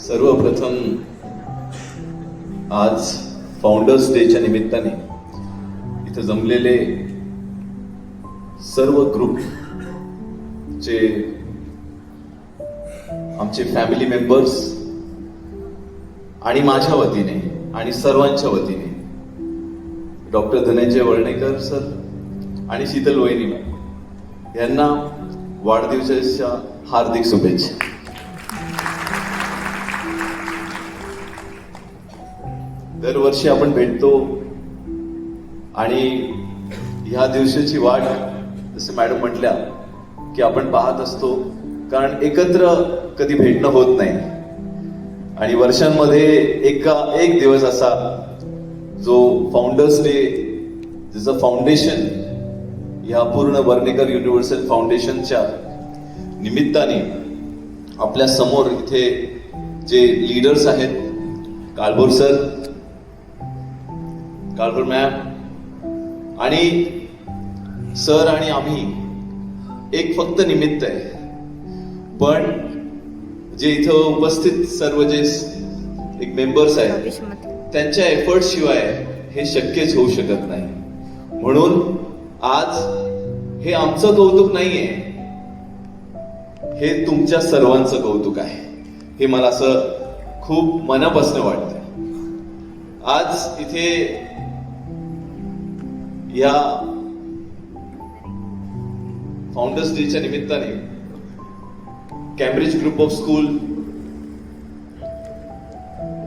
सर्वप्रथम आज फाउंडर्स डेच्या निमित्ताने इथे जमलेले सर्व ग्रुप चे आमचे फॅमिली मेंबर्स आणि माझ्या वतीने आणि सर्वांच्या वतीने डॉक्टर धनंजय वळणेकर सर आणि शीतल वहिनी यांना वाढदिवसाच्या हार्दिक शुभेच्छा. दरवर्षी आपण भेटतो आणि ह्या दिवसाची वाट जसे मॅडम म्हटल्या की आपण पाहत असतो, कारण एकत्र कधी भेटणं होत नाही आणि वर्षांमध्ये एक दिवस असा जो फाउंडर्स डे, ज्याचं फाउंडेशन ह्या पूर्ण वर्णेकर युनिव्हर्सल फाउंडेशनच्या निमित्ताने आपल्या समोर इथे जे लीडर्स आहेत, काळभोर सर, काळभोर मॅम आणि सर आणि आम्ही एक फक्त निमित्त आहे, पण जे इथं उपस्थित सर्व जे एक मेंबर्स आहेत त्यांच्या एफर्ट शिवाय हे शक्यच होऊ शकत नाही. म्हणून आज हे आमचं कौतुक नाहीये, हे तुमच्या सर्वांचं कौतुक आहे. हे मला असं खूप मनापासून वाटतंय. आज इथे या फाउंडर्स डेच्या निमित्ताने Cambridge group of school,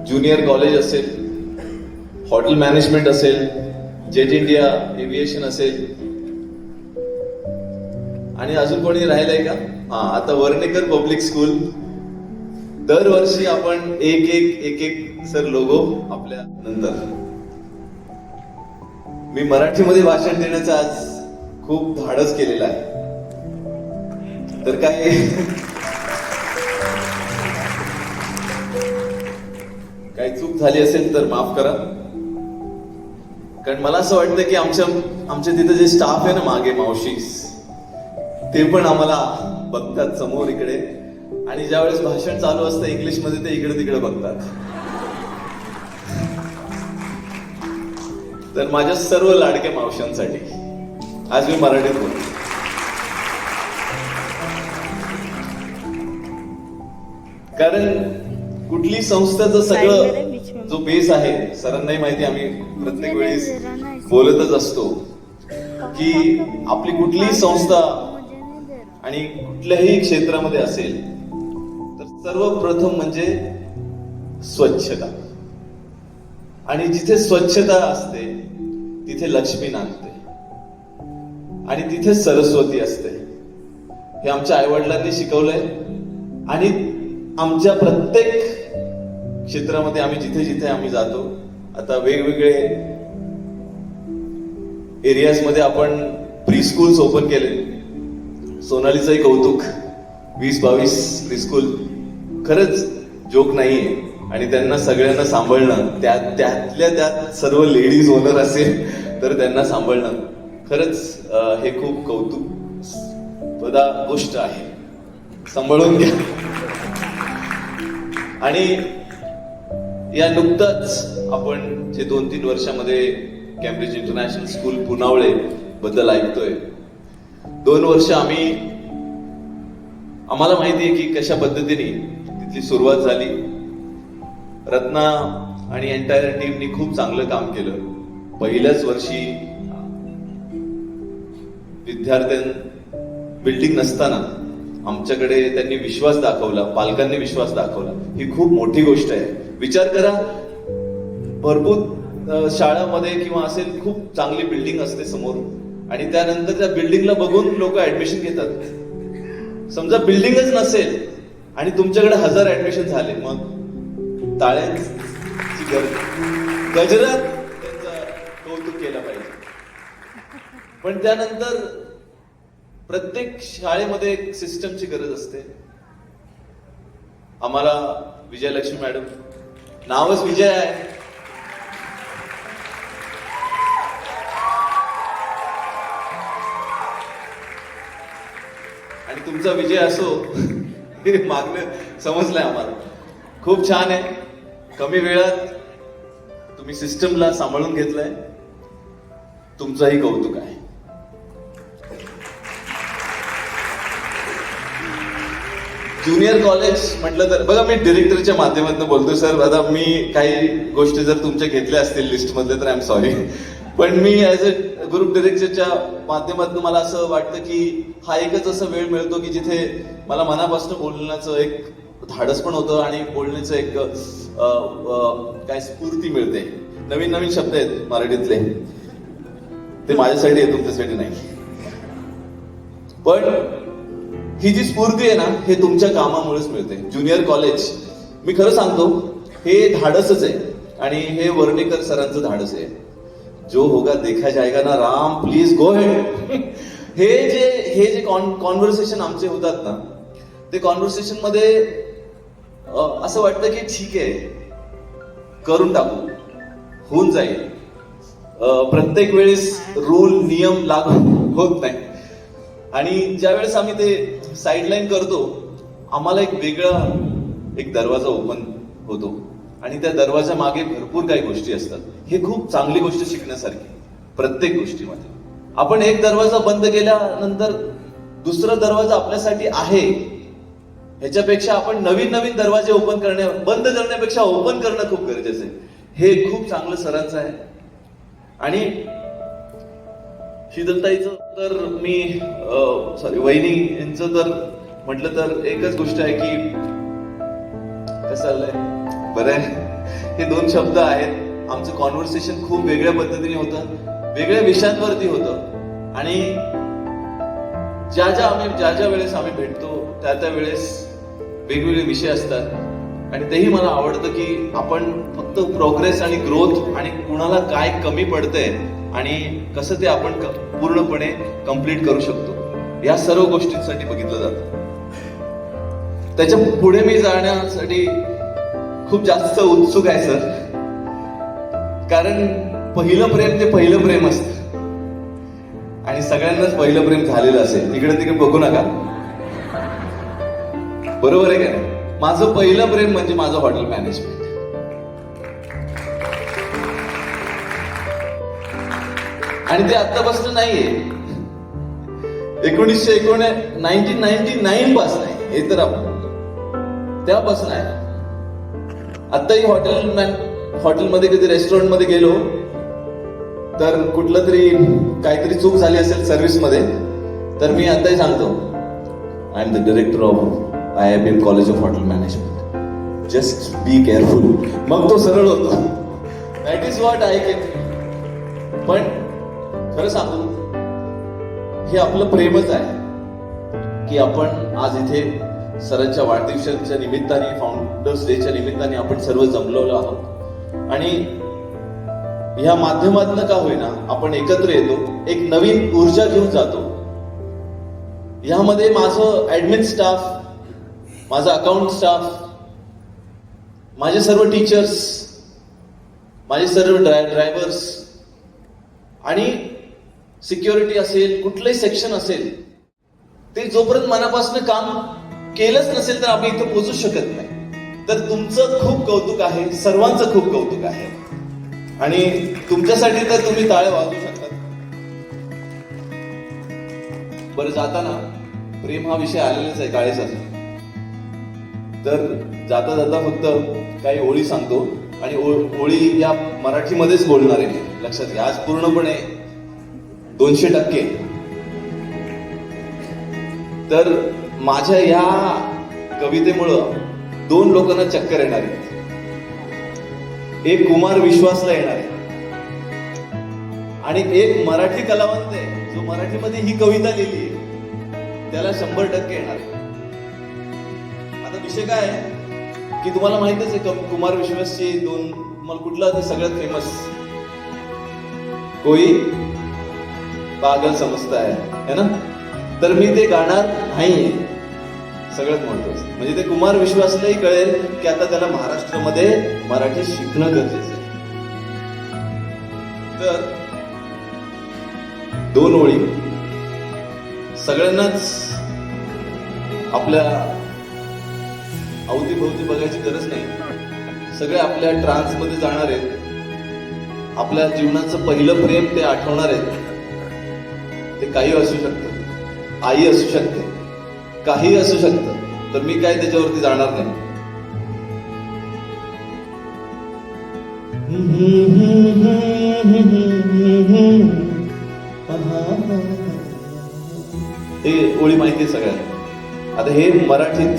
junior college असेल, हॉटेल मॅनेजमेंट असेल, जेट इंडिया एव्हिएशन असेल आणि अजून कोणी राहिलंय का? आता वर्णेकर पब्लिक स्कूल. दरवर्षी आपण एक सर लोगो आपल्या नंतर. मी मराठीमध्ये भाषण देण्याचं आज खूप धाडस केलेलं आहे, तर काही चूक झाली असेल तर माफ करा, कारण मला असं वाटतं की आमच्या तिथं जे स्टाफ आहे ना मागे, मावशीस, ते पण आम्हाला बघतात समोर इकडे, आणि ज्यावेळेस भाषण चालू असतं इंग्लिश मध्ये ते इकडे तिकडे बघतात. तर माझ्या सर्व लाडक्या मावशांसाठी आज मी मराठीत बोलतो. कारण कुठली संस्थाचं सगळं जो बेस आहे, सरांनाही माहिती, आम्ही प्रत्येक वेळेस बोलतच असतो की आपली कुठलीही संस्था आणि कुठल्याही क्षेत्रामध्ये असेल तर सर्वप्रथम म्हणजे स्वच्छता. आणि जिथे स्वच्छता असते तिथे लक्ष्मी नांदते आणि तिथे सरस्वती असते. हे आमच्या आईवडिलांनी शिकवलंय आणि आमच्या प्रत्येक क्षेत्रामध्ये आम्ही जिथे जिथे आम्ही जातो, आता वेगवेगळे एरियाज मध्ये आपण प्री स्कूल्स ओपन केले. सोनालीचंही कौतुक, 20-22 प्री स्कूल, खरंच जोक नाहीये. आणि त्यांना सगळ्यांना सांभाळणं, त्यातल्या त्यात सर्व लेडीज ओनर असेल तर त्यांना सांभाळणं, खरंच हे खूप कौतुकपदा गोष्ट आहे. सांभाळून घ्या. आणि या नुकताच आपण जे 2-3 वर्षामध्ये कॅम्ब्रिज इंटरनॅशनल स्कूल पुनावळे बद्दल ऐकतोय. 2 वर्ष आम्हाला माहिती आहे की कशा पद्धतीने तिथली सुरुवात झाली. रत्ना आणि एंटायर टीमनी खूप चांगलं काम केलं. पहिल्याच वर्षी बिल्डिंग नसताना आमच्याकडे त्यांनी विश्वास दाखवला, पालकांनी विश्वास दाखवला. ही खूप मोठी गोष्ट आहे. विचार करा, भरपूर शाळामध्ये किंवा असेल खूप चांगली बिल्डिंग असते समोर आणि त्यानंतर त्या बिल्डिंगला बघून लोक ऍडमिशन घेतात. समजा बिल्डिंगच नसेल आणि तुमच्याकडे 1000 ऍडमिशन झाले, मग टाळ्यांची गजरात त्यांचं कौतुक केलं पाहिजे. पण त्यानंतर प्रत्येक शाळेमध्ये एक सिस्टमची गरज असते. आम्हाला विजयलक्ष्मी मॅडम, नावच विजय आहे, आणि तुमचा विजय असो हे मागणं समजलंय आम्हाला. खूप छान आहे. कमी वेळात तुम्ही सिस्टमला सांभाळून घेतलंय. तुमचंही कौतुक आहे. ज्युनियर कॉलेज म्हटलं तर बघा, मी डिरेक्टरच्या माध्यमातून बोलतोय सर. आता मी काही गोष्टी जर तुमच्या घेतल्या असतील लिस्टमध्ये तर आय एम सॉरी, पण मी ऍज अ ग्रुप डिरेक्टरच्या माध्यमातून मला असं वाटतं की हा एकच असा वेळ मिळतो की जिथे मला मनापासून बोलण्याचं एक धाडस पण होतं आणि बोलण्याचं एक काय स्फूर्ती मिळते. नवीन नवीन शब्द आहेत मराठीतले, ते माझ्यासाठी आहे, तुमच्यासाठी नाही. पण ही जी स्फूर्ती आहे ना, हे तुमच्या कामामुळेच मिळते. ज्युनियर कॉलेज, मी खरं सांगतो, हे धाडसच आहे आणि हे वर्डेकर सरांचं धाडस आहे. जो होगा देखा जाएगा ना राम, प्लीज गो हेड. हे जे कॉन्व्हर्सेशन आमचे होतात ना, ते कॉन्व्हर्सेशन मध्ये असं वाटतं की ठीक आहे, करून टाकू, होऊन जाईल. प्रत्येक वेळेस रूल नियम लागू होत नाही आणि ज्यावेळेस आम्ही ते साईडलाईन करतो, आम्हाला एक वेगळा दरवाजा ओपन होतो आणि त्या दरवाजा मागे भरपूर काही गोष्टी असतात. हे खूप चांगली गोष्ट शिकण्यासारखी. प्रत्येक गोष्टीमध्ये आपण एक दरवाजा बंद केल्यानंतर दुसरा दरवाजा आपल्यासाठी आहे, ह्याच्यापेक्षा आपण नवीन नवीन दरवाजे बंद करण्यापेक्षा ओपन करणं खूप गरजेचं आहे. हे खूप चांगलं सरांचं आहे. आणि शीतलताईचं तर मी वहिनी यांचं तर म्हटलं तर एकच गोष्ट आहे की कसं चाललंय, बरं आहे. हे 2 शब्द आहेत. आमचं कॉन्व्हर्सेशन खूप वेगळ्या पद्धतीने होतं, वेगळ्या विषयांवरती होतं आणि ज्या ज्या वेळेस आम्ही भेटतो त्या वेळेस वेगवेगळे विषय असतात आणि तेही मला आवडतं की आपण फक्त प्रोग्रेस आणि ग्रोथ आणि कुणाला काय कमी पडतंय आणि कसं ते आपण पूर्णपणे कम्प्लीट करू शकतो, या सर्व गोष्टींसाठी बघितलं जातं. त्याच्या पुढे मी जाण्यासाठी खूप जास्त उत्सुक आहे सर, कारण पहिलं प्रेम ते पहिलं प्रेम असतं आणि सगळ्यांनाच पहिलं प्रेम झालेलं असेल. इकडे तिकडे बघू नका, बरोबर आहे का? माझं पहिलं प्रेम म्हणजे माझं हॉटेल मॅनेजमेंट. आणि ते आत्तापासून नाहीये, 1999 पासून आहे. हे तर आपण तेव्हापासून आहे. आत्ताही हॉटेलमध्ये कधी रेस्टॉरंट मध्ये गेलो तर कुठलं तरी काहीतरी चूक झाली असेल सर्व्हिस मध्ये, तर मी आताही सांगतो, I am the director of IIM college of hotel management, just be careful. मग तो सरळ होतो. That is what I can. पण खरं सांगू, हे आपलं प्रेमच आहे की आपण आज इथे सरांच्या वाढदिवसाच्या निमित्ताने, फाउंडर्स डेच्या निमित्ताने आपण सर्व जमलेलो आहोत आणि ह्या माध्यमातून का होईना आपण एकत्र येतो, एक नवीन ऊर्जा घेऊन जातो. ह्यामध्ये माझं ऍडमिन स्टाफ, माझा अकाउंट स्टाफ, माझे सर्व टीचर्स, माझे सर्व ड्रायव्हर्स आणि सिक्युरिटी असेल, कुठलंही सेक्शन असेल, ते जोपर्यंत मनापासून काम केलंच नसेल तर आम्ही इथं पोहोचू शकत नाही. तर तुमचं खूप कौतुक आहे, सर्वांचं खूप कौतुक आहे आणि तुमच्यासाठी तर तुम्ही टाळ्या वाजवू शकता. बरं, जाताना प्रेम हा विषय आलेलाच आहे काळेचा, तर जाता जाता फक्त काही ओळी सांगतो आणि ओळी या मराठीमध्येच बोलणार आहे मी, लक्षात घ्या. आज पूर्णपणे 200%. तर माझ्या या कवितेमुळं 2 लोकांना चक्कर येणार आहे. एक कुमार विश्वासला येणार आहे आणि एक मराठी कलावंत आहे जो मराठीमध्ये ही कविता लिहिली आहे, त्याला 100% येणार आहे. आता विषय काय आहे की तुम्हाला माहितच आहे, कुमार विश्वासची 2, मला कुठला ते सगळ्यात फेमस, कोई पागल समजता है ना, तर मी ते गाणार नाहीये. सगळ्यात महत्वाचं म्हणजे ते कुमार विश्वासलाही कळेल की आता त्याला महाराष्ट्रामध्ये मराठी शिकणं गरजेचं आहे. तर 2 ओळी सगळ्यांनाच आपल्या अवतीभोवती बघायची गरज नाही. सगळे आपल्या ट्रान्स मध्ये जाणार आहेत. आपल्या जीवनाचं पहिलं प्रेम ते आठवणार आहेत. ते काही असू शकतं, आई असू शकते, काही असू शकतं. तर मी काय त्याच्यावरती जाणार नाही. हे ओळी माहिती आहे सगळ्यांना. आता हे मराठीत.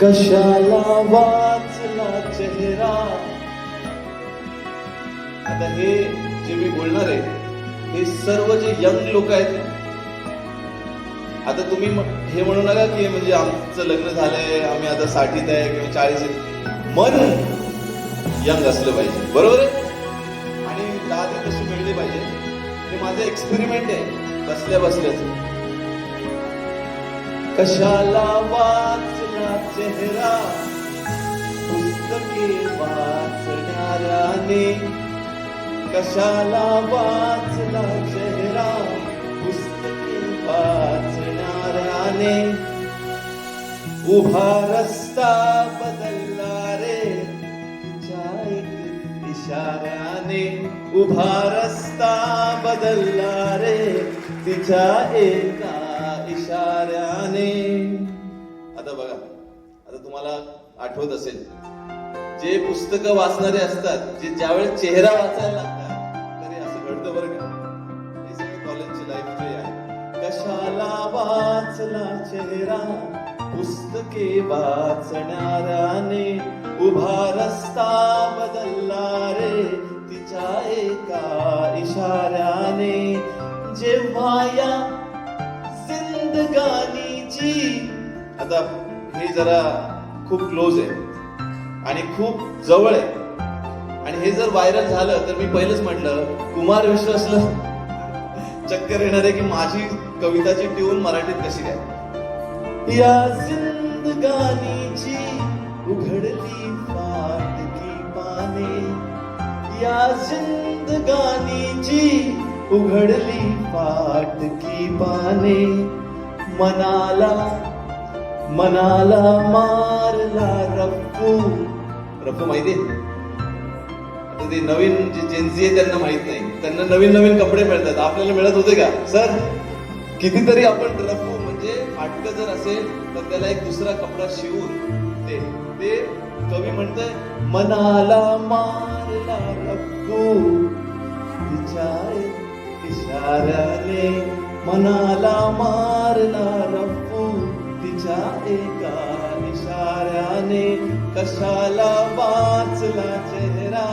कशाला वाचला चेहरा. आता हे जे मी बोलणार आहे हे सर्व जे यंग लोक आहेत. आता तुम्ही हे म्हणू नका की म्हणजे आमचं लग्न झालंय, आम्ही आता 60th आहे किंवा 40 आहे. मन यंग असलं पाहिजे, बरोबर आहे. आणि दादी तशी मिळली पाहिजे. हे माझं एक्सपेरिमेंट आहे बसल्या बसल्याच. कशाला वाचला चेहरा पुस्तके वाचणाऱ्याने. कशाला वाचला चेहरा पुस्तके वाचणाऱ्याने. उभा रस्ता बदलला रे तिच्या एक इशाऱ्याने. उभा रस्ता बदलला रे तिच्या एका इशाऱ्याने. आता बघा, आता तुम्हाला आठवत असेल जे पुस्तकं वाचणारे असतात, जे ज्यावेळेस चेहरा वाचायला लागतात तरी असं घडतं बरं का. हे सगळं कॉलेजची लाईफ जे आहे. कशाला वाचला चेहरा पुस्तके वाचणाऱ्याने. उभा रस्ता बदलला रे तिच्या एका इशाऱ्याने. जेव्हा या जिंदगानीची. आता हे जरा खूप क्लोज आहे आणि खूप जवळ आहे. आणि हे जर व्हायरल झालं तर मी पहिलंच म्हटलं कुमार विश्वासला चक्कर येणार आहे की माझी कविताची ट्यून मराठीत कशी काय. या जिंदगानीची उघडली फाटकी पाने. या जिंदगानीची उघडली फाटकी पाने. मनाला मनाला मारला रफ्फू. रफ्फू माहितीये. आता ते नवीन जे जेन्झी आहे त्यांना माहित नाही. त्यांना नवीन नवीन कपडे मिळतात, आपल्याला मिळत होते का सर. कितीतरी आपण रफ्फू म्हणजे फाटकं जर असेल तर त्याला एक दुसरा कपडा शिवून ते ते कवी म्हणतोय मनाला मारला रफ्फू तिच्या इशाऱ्याने. मनाला मारला रफ्फू तिच्या एका इशाऱ्याने. कशाला वाचला चेहरा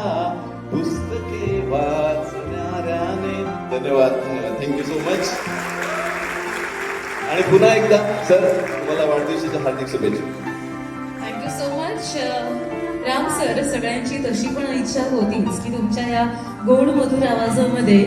पुस्तके वाचणाऱ्याने. धन्यवाद, धन्यवाद, थँक्यू सो मच. आणि पुन्हा एकदा सर तुम्हाला वाढदिवसाच्या हार्दिक शुभेच्छा. Thank you so much Ram sir. सगळ्यांची तशी पण इच्छा होतीच की तुमच्या या गोड मधुर आवाजामध्ये